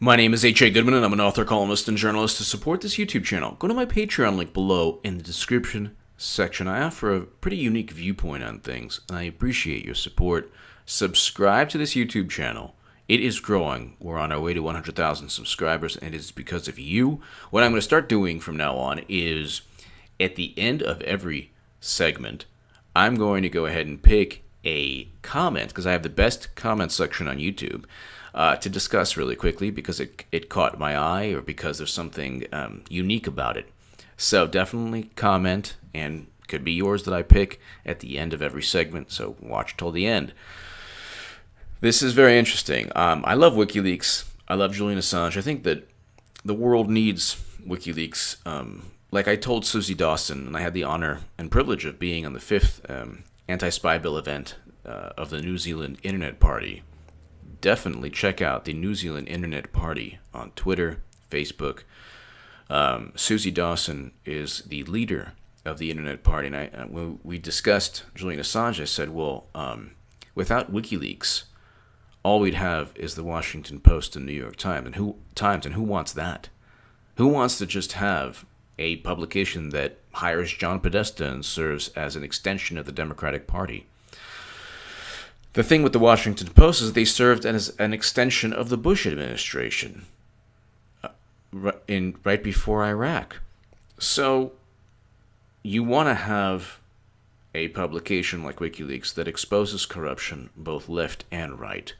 My name is H.A. Goodman, and I'm an author, columnist, and journalist. To support this YouTube channel, go to my Patreon link below in the description section. I offer a pretty unique viewpoint on things, and I appreciate your support. Subscribe to this YouTube channel. It is growing. We're on our way to 100,000 subscribers, and it is because of you. What I'm going to start doing from now on is, at the end of every segment, I'm going to go ahead and pick a comment, because I have the best comment section on YouTube, to discuss really quickly because it caught my eye or because there's something unique about it. So definitely comment, and could be yours that I pick at the end of every segment, so watch till the end. This is very interesting. I love WikiLeaks. I love Julian Assange. I think that the world needs WikiLeaks. Like I told Susie Dawson, and I had the honor and privilege of being on the 5th anti-spy bill event of the New Zealand Internet Party. Definitely check out the New Zealand Internet Party on Twitter, Facebook. Susie Dawson is the leader of the Internet Party, and when we discussed Julian Assange, I said, well, without WikiLeaks, all we'd have is the Washington Post and New York Times, and who wants that? Who wants to just have a publication that hires John Podesta and serves as an extension of the Democratic Party? The thing with the Washington Post is they served as an extension of the Bush administration right before Iraq. So you want to have a publication like WikiLeaks that exposes corruption both left and right.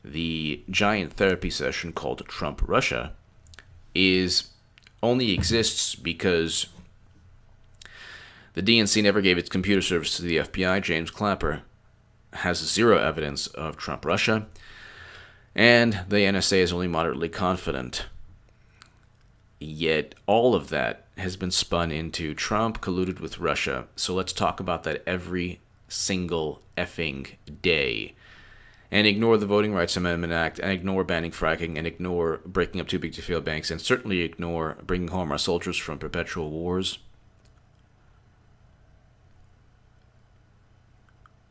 The giant therapy session called Trump Russia only exists because the DNC never gave its computer service to the FBI. James Clapper has zero evidence of Trump Russia, and the NSA is only moderately confident. Yet all of that has been spun into Trump colluded with Russia. So let's talk about that every single effing day, and ignore the Voting Rights Amendment Act, and ignore banning fracking, and ignore breaking up too big to fail banks, and certainly ignore bringing home our soldiers from perpetual wars.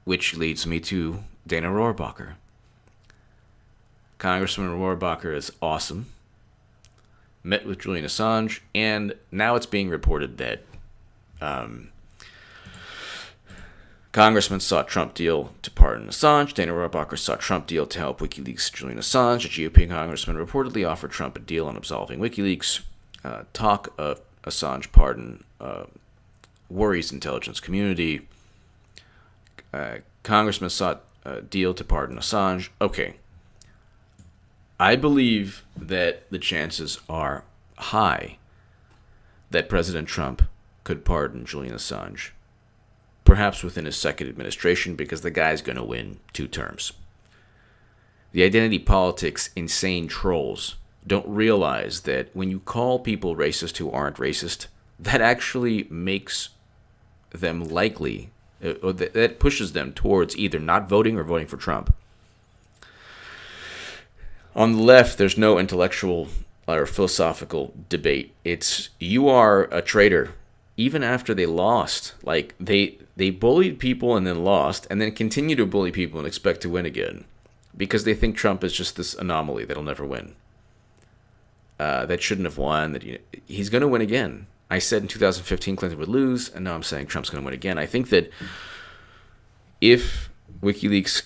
Which leads me to Dana Rohrabacher. Congressman Rohrabacher is awesome. Met with Julian Assange, and now it's being reported that Congressman sought Trump deal to pardon Assange. Dana Rohrabacher sought Trump deal to help WikiLeaks Julian Assange. A GOP congressman reportedly offered Trump a deal on absolving WikiLeaks. Talk of Assange pardon worries intelligence community. Congressman sought a deal to pardon Assange. Okay. I believe that the chances are high that President Trump could pardon Julian Assange, perhaps within his second administration, because the guy's going to win 2 terms. The identity politics insane trolls don't realize that when you call people racist who aren't racist, that actually makes them likely, or that pushes them towards either not voting or voting for Trump. On the left, there's no intellectual or philosophical debate. It's, you are a traitor, even after they lost. Like, they bullied people and then lost, and then continue to bully people and expect to win again, because they think Trump is just this anomaly that'll never win. That shouldn't have won. That he's going to win again. I said in 2015 Clinton would lose, and now I'm saying Trump's going to win again. I think that if WikiLeaks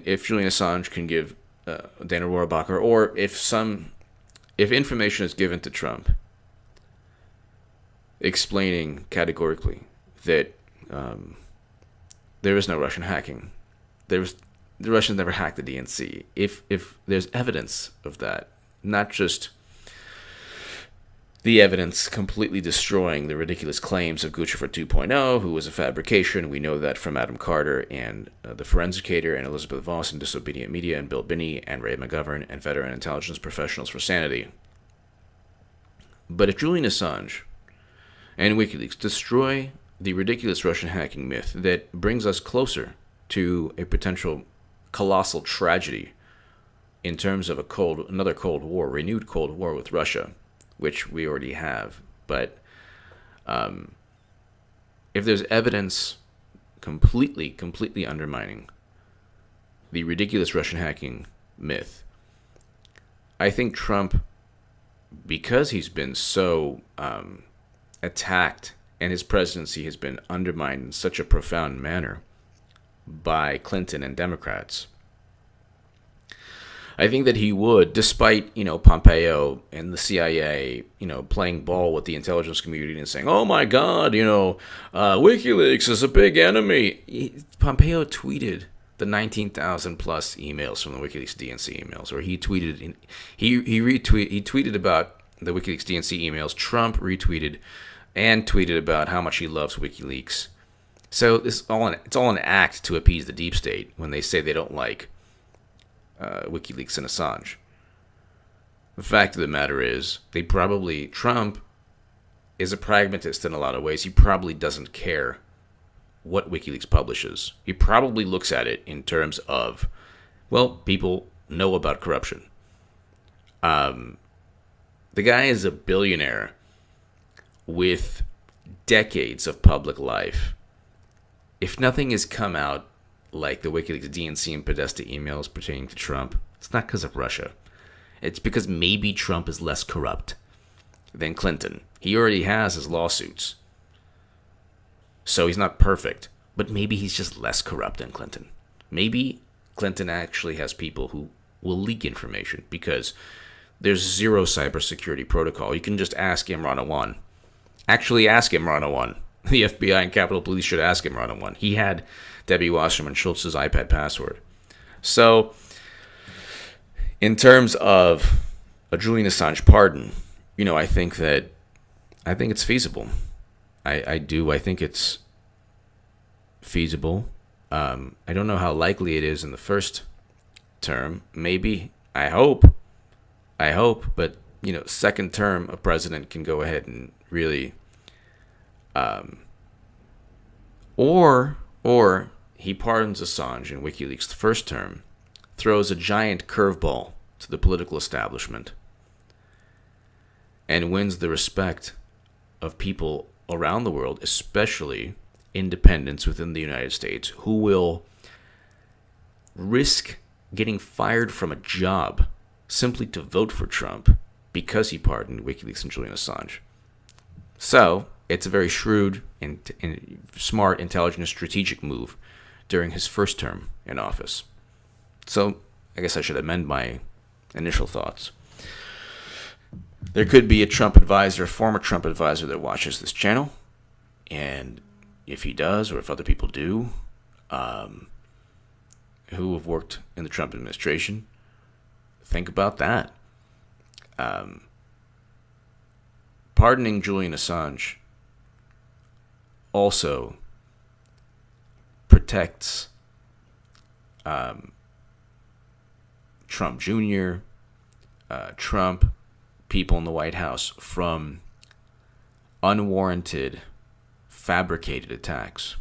if Julian Assange can give Dana Rohrabacher, or if information is given to Trump explaining categorically that there is no Russian hacking, the Russians never hacked the DNC. If there's evidence of that, not just the evidence completely destroying the ridiculous claims of Guccifer 2.0, who was a fabrication. We know that from Adam Carter and the Forensicator and Elizabeth Voss and Disobedient Media and Bill Binney and Ray McGovern and veteran intelligence professionals for sanity. But if Julian Assange and WikiLeaks destroy the ridiculous Russian hacking myth that brings us closer to a potential colossal tragedy in terms of another Cold War, renewed Cold War with Russia, which we already have. But if there's evidence completely undermining the ridiculous Russian hacking myth. I think Trump, because he's been so attacked and his presidency has been undermined in such a profound manner by Clinton and Democrats, I think that he would, despite, Pompeo and the CIA, playing ball with the intelligence community and saying, oh my God, WikiLeaks is a big enemy. Pompeo tweeted the 19,000 plus emails from the WikiLeaks DNC emails, or he tweeted about the WikiLeaks DNC emails. Trump retweeted and tweeted about how much he loves WikiLeaks. So it's all an act to appease the deep state when they say they don't like WikiLeaks and Assange. The fact of the matter is, Trump is a pragmatist in a lot of ways. He probably doesn't care what WikiLeaks publishes. He probably looks at it in terms of, well, people know about corruption. The guy is a billionaire with decades of public life. If nothing has come out like the WikiLeaks DNC and Podesta emails pertaining to Trump, it's not because of Russia. It's because maybe Trump is less corrupt than Clinton. He already has his lawsuits. So he's not perfect, but maybe he's just less corrupt than Clinton. Maybe Clinton actually has people who will leak information because there's zero cybersecurity protocol. You can just ask Imran Awan. Actually ask Imran Awan. The FBI and Capitol Police should ask Imran Awan. He had Debbie Wasserman Schultz's iPad password. So, in terms of a Julian Assange pardon, I think it's feasible. I do. I think it's feasible. I don't know how likely it is in the first term. Maybe. I hope. But, second term, a president can go ahead and really... Or he pardons Assange in WikiLeaks the first term, throws a giant curveball to the political establishment, and wins the respect of people around the world, especially independents within the United States, who will risk getting fired from a job simply to vote for Trump because he pardoned WikiLeaks and Julian Assange. So, it's a very shrewd and smart, intelligent, and strategic move during his first term in office. So, I guess I should amend my initial thoughts. There could be a former Trump advisor that watches this channel, and if he does, or if other people do, who have worked in the Trump administration, think about that. Pardoning Julian Assange also protects Trump Jr., Trump, people in the White House from unwarranted, fabricated attacks.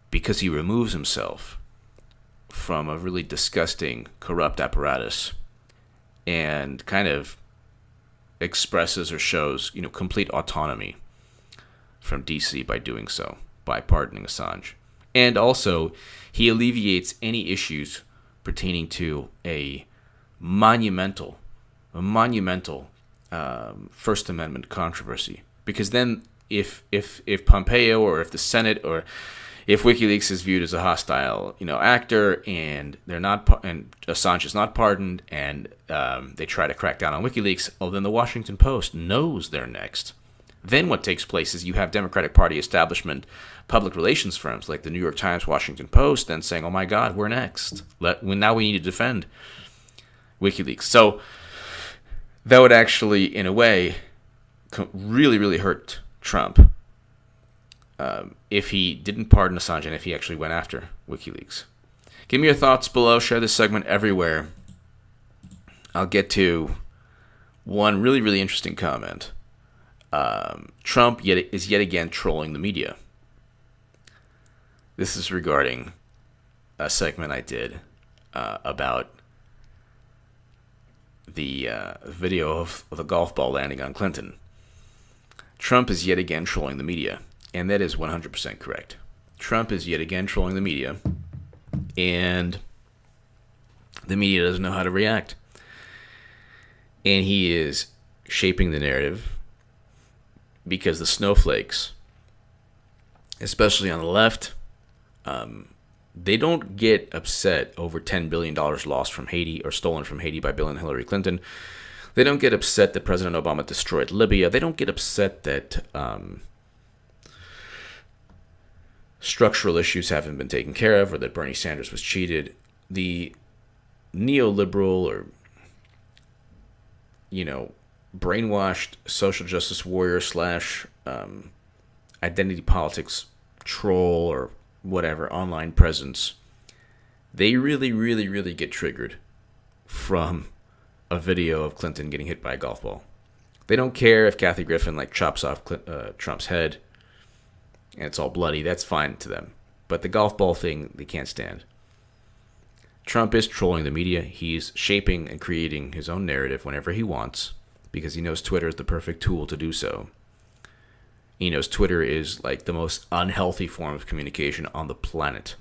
Because he removes himself from a really disgusting, corrupt apparatus and kind of expresses or shows, complete autonomy from DC by doing so, by pardoning Assange. And also, he alleviates any issues pertaining to a monumental First Amendment controversy. Because then, if Pompeo or if the Senate or if WikiLeaks is viewed as a hostile, actor, and they're not, and Assange is not pardoned, and they try to crack down on WikiLeaks, then the Washington Post knows they're next. Then what takes place is you have Democratic Party establishment public relations firms like the New York Times, Washington Post, then saying, "Oh my God, we're next. Now we need to defend WikiLeaks." So that would actually, in a way, really, really hurt Trump. If he didn't pardon Assange and if he actually went after WikiLeaks. Give me your thoughts below. Share this segment everywhere. I'll get to one really, really interesting comment. Trump is yet again trolling the media. This is regarding a segment I did about the video of the golf ball landing on Clinton. Trump is yet again trolling the media. And that is 100% correct. Trump is yet again trolling the media, and the media doesn't know how to react. And he is shaping the narrative because the snowflakes, especially on the left, they don't get upset over $10 billion lost from Haiti or stolen from Haiti by Bill and Hillary Clinton. They don't get upset that President Obama destroyed Libya. They don't get upset that structural issues haven't been taken care of or that Bernie Sanders was cheated. The neoliberal or, brainwashed social justice warrior slash identity politics troll or whatever online presence, they really, really, really get triggered from a video of Clinton getting hit by a golf ball. They don't care if Kathy Griffin chops off Trump's head and it's all bloody. That's fine to them. But the golf ball thing, they can't stand. Trump is trolling the media. He's shaping and creating his own narrative whenever he wants because he knows Twitter is the perfect tool to do so. He knows Twitter is the most unhealthy form of communication on the planet,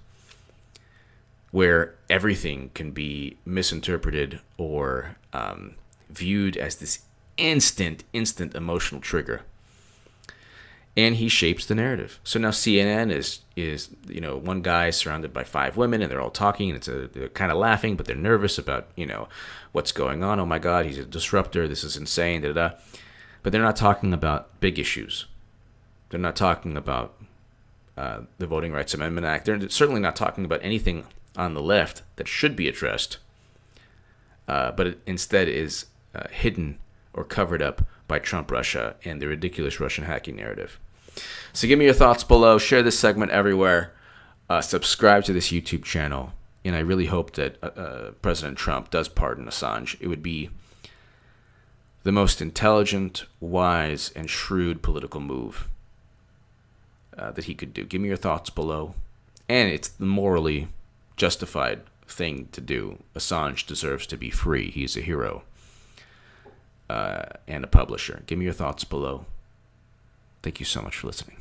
where everything can be misinterpreted or viewed as this instant emotional trigger. And he shapes the narrative. So now CNN is one guy surrounded by 5 women, and they're all talking, and they're kind of laughing, but they're nervous about what's going on. Oh my God, he's a disruptor. This is insane. Da da. But they're not talking about big issues. They're not talking about the Voting Rights Amendment Act. They're certainly not talking about anything on the left that should be addressed, but it instead is hidden or covered up by Trump Russia and the ridiculous Russian hacking narrative. So give me your thoughts below. Share this segment everywhere. Subscribe to this YouTube channel. And I really hope that President Trump does pardon Assange. It would be the most intelligent, wise, and shrewd political move that he could do. Give me your thoughts below. And it's the morally justified thing to do. Assange deserves to be free. He's a hero and a publisher. Give me your thoughts below. Thank you so much for listening.